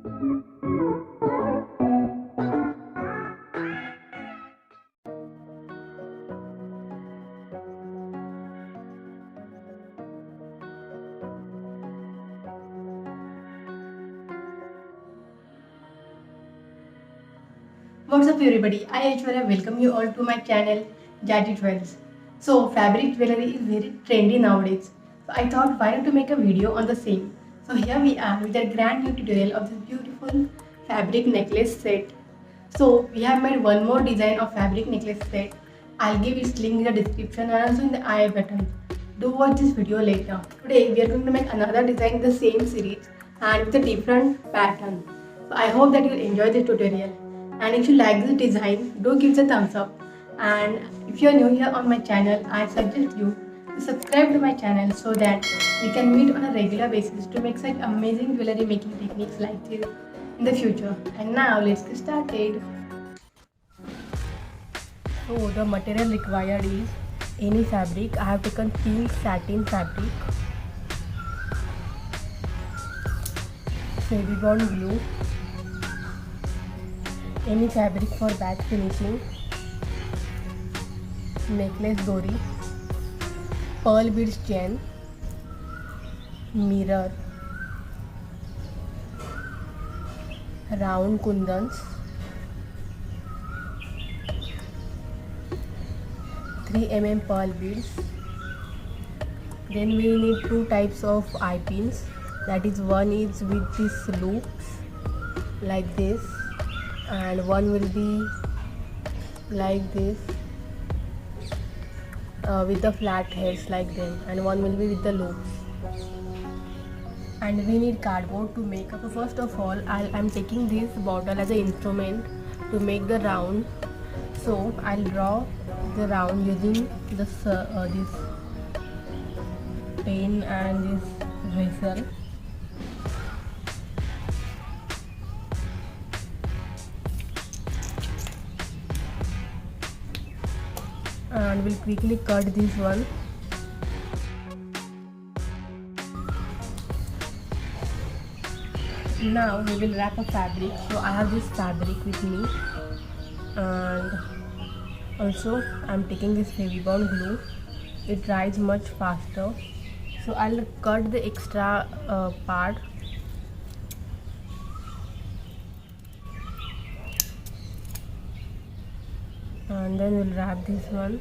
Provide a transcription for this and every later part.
What's up everybody, I Aishwarya welcome you all to my channel Jazzy Jewels. So fabric jewelry is very trendy nowadays. So I thought why not to make a video on the same. So here we are with a grand new tutorial of this beautiful fabric necklace set. So we have made one more design of fabric necklace set. I'll give its link in the description and also in the I button. Do watch this video later. Today we are going to make another design in the same series and with a different pattern. So I hope that you enjoy this tutorial. And if you like this design, do give it a thumbs up. And if you are new here on my channel, I suggest you to subscribe to my channel so that we can meet on a regular basis to make such amazing jewelry making techniques like this in the future. And now let's get started. So the material required is any fabric. I have taken pink satin fabric, Fevibound glue, any fabric for back finishing, necklace dori, pearl beads chain, mirror, round kundans, 3 mm pearl beads. Then we need two types of eye pins, that is one is with these loops like this and one will be like this with the flat hairs like them, and one will be with the loops. And we need cardboard to make up. So first of all I'm taking this bottle as an instrument to make the round. So I'll draw the round using this pen and this vessel. And we'll quickly cut this one. Now we will wrap a fabric. So I have this fabric with me, and also I'm taking this Fevibound glue. It dries much faster. So I'll cut the extra part. And then we'll wrap this one.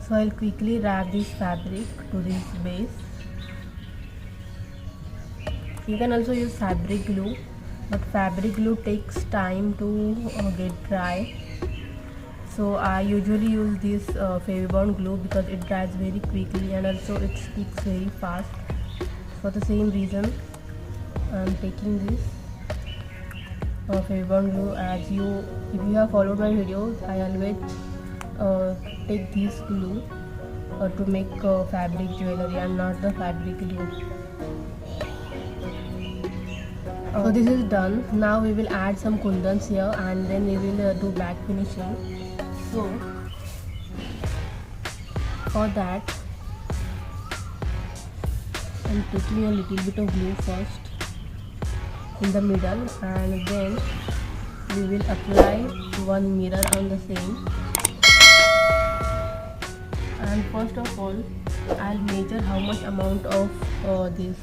So I'll quickly wrap this fabric to this base. You can also use fabric glue, but fabric glue takes time to get dry. So I usually use this Fevibound glue because it dries very quickly and also it sticks very fast. For the same reason I'm taking this Fevibound glue. If you have followed my videos, I always take this glue to make fabric jewelry and not the fabric glue. So this is done. Now we will add some kundans here and then we will do back finishing. So for that I'm taking a little bit of glue first in the middle, and then we will apply one mirror on the same. And first of all I'll measure how much amount of this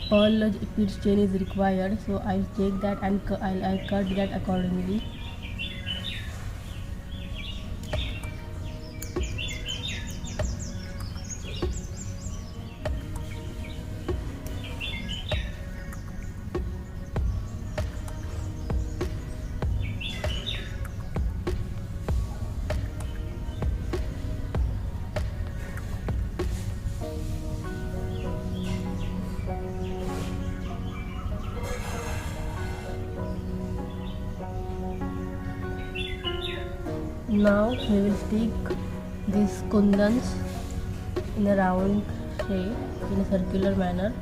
pearl beads chain is required. So I'll take that and I'll cut that accordingly. Now we will stick these kundans in a round shape in a circular manner.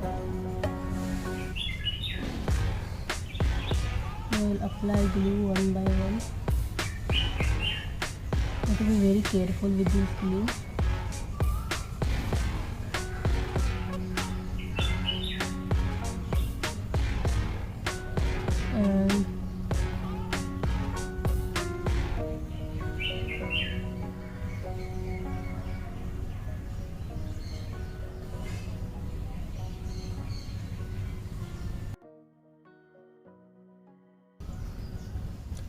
will apply glue one by one. You have to be very careful with this glue. And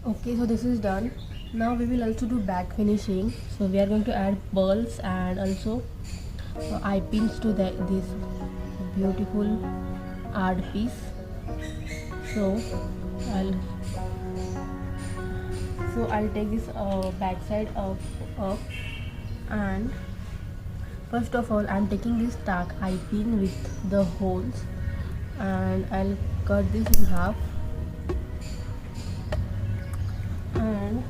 okay, so this is done. Now we will also do back finishing. So we are going to add pearls and also eye pins to this beautiful art piece. So I'll take this back side up, and first of all I'm taking this dark eye pin with the holes, and I'll cut this in half, and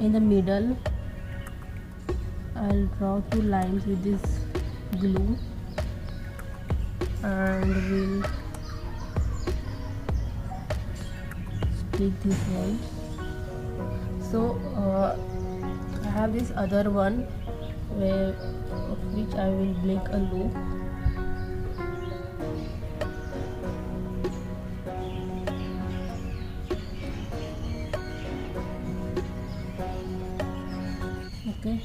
in the middle I'll draw 2 lines with this glue, and we'll stick this one. So I have this other one of which I will make a loop. Okay.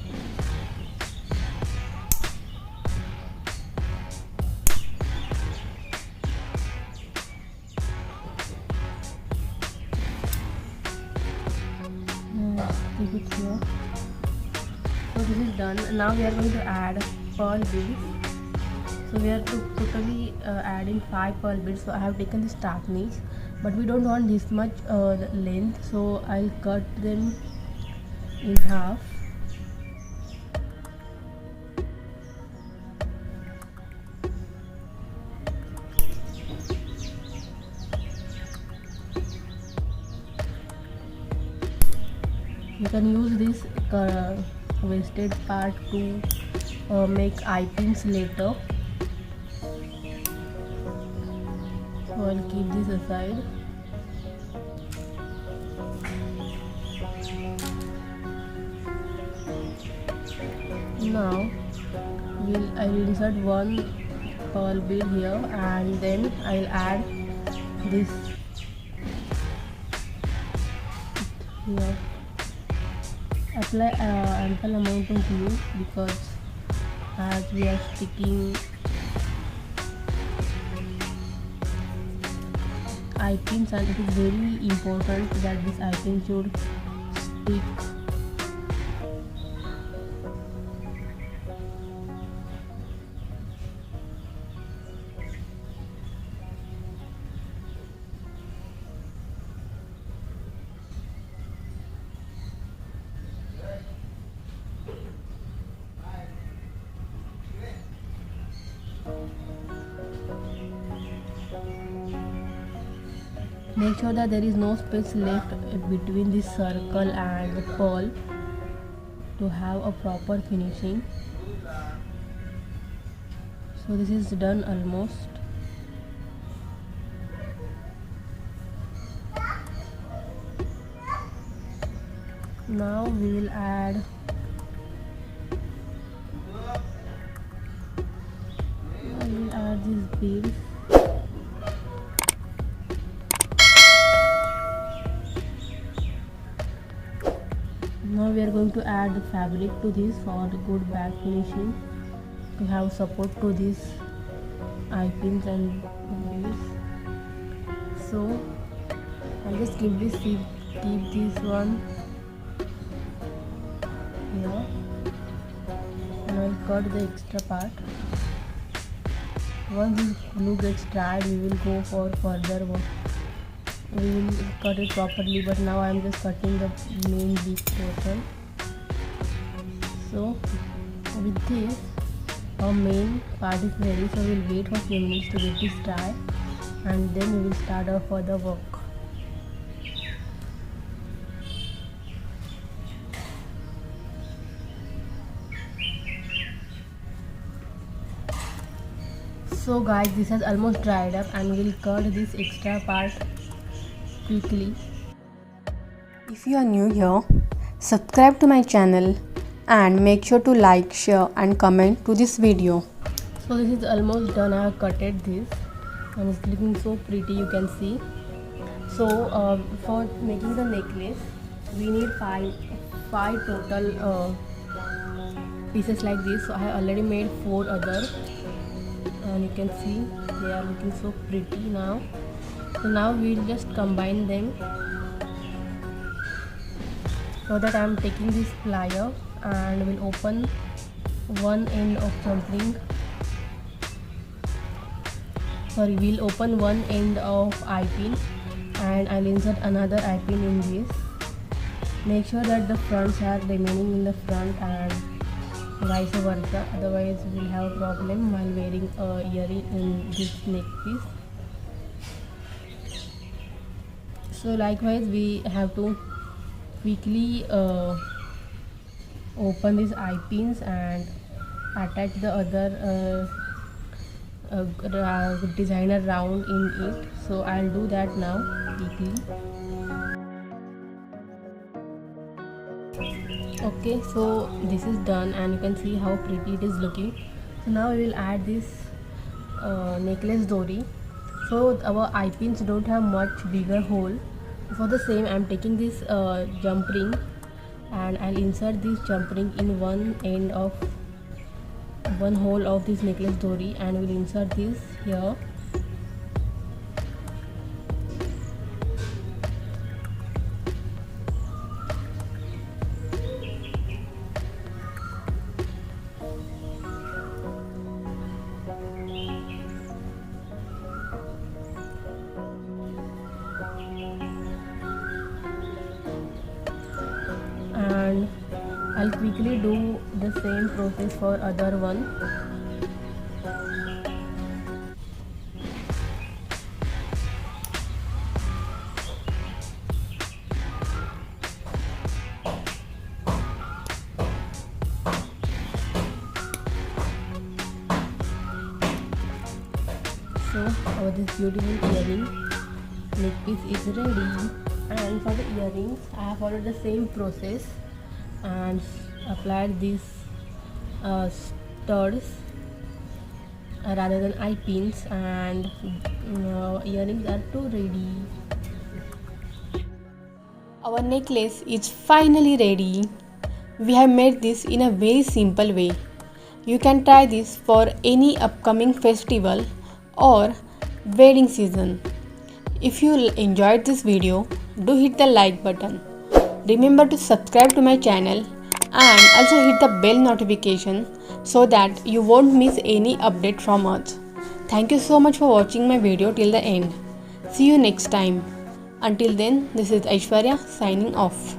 Keep it here. So this is done. Now we are going to add pearl beads. So we are totally adding 5 pearl beads. So I have taken the start niche, but we don't want this much length, so I'll cut them in half. You can use this wasted part to make eye pins later. So I'll keep this aside. Now I will insert 1 pearl bead here, and then I'll add this here. Apply ample amount of glue, because as we are sticking eye pins, and it is very important that this eye pin should stick. Make sure that there is no space left between this circle and the pearl to have a proper finishing. So this is done almost. Now we will add these beads. Now we are going to add the fabric to this for the good back finishing, to have support to these eye pins and beads. So I'll just keep this one here, and I'll cut the extra part. Once this glue gets dried, we will go for further work. We will cut it properly, but now I am just cutting the main big portion. So with this, our main part is ready. So we will wait for a few minutes to get this dry, and then we will start our further work. So guys, this has almost dried up, and we'll cut this extra part quickly. If you are new here, subscribe to my channel and make sure to like, share and comment to this video. So this is almost done. I have cutted this and it's looking so pretty, you can see. So for making the necklace we need five total pieces like this. So I have already made 4 other and you can see they are looking so pretty now. So now we'll just combine them. For that I am taking this plier and will open one end of jumping. We'll open one end of eye pin and I'll insert another eye pin in this. Make sure that the fronts are remaining in the front and vice versa, otherwise we'll have a problem while wearing a earring in this neck piece. So likewise we have to quickly open these eye pins and attach the other designer round in it. So I'll do that now quickly. Okay, so this is done and you can see how pretty it is looking. So now we will add this necklace dori. So our eye pins don't have much bigger hole. For the same I am taking this jump ring and I'll insert this jump ring in one end of one hole of this necklace dori and we'll insert this here. And I'll quickly do the same process for other one. So our this beautiful earring neck piece is ready. And for the earrings I have followed the same process and applied these studs rather than eye pins, and earrings are too ready. Our necklace is finally ready. We have made this in a very simple way. You can try this for any upcoming festival or wedding season. If you enjoyed this video, do hit the like button. Remember to subscribe to my channel and also hit the bell notification so that you won't miss any update from us. Thank you so much for watching my video till the end. See you next time. Until then, this is Aishwarya signing off.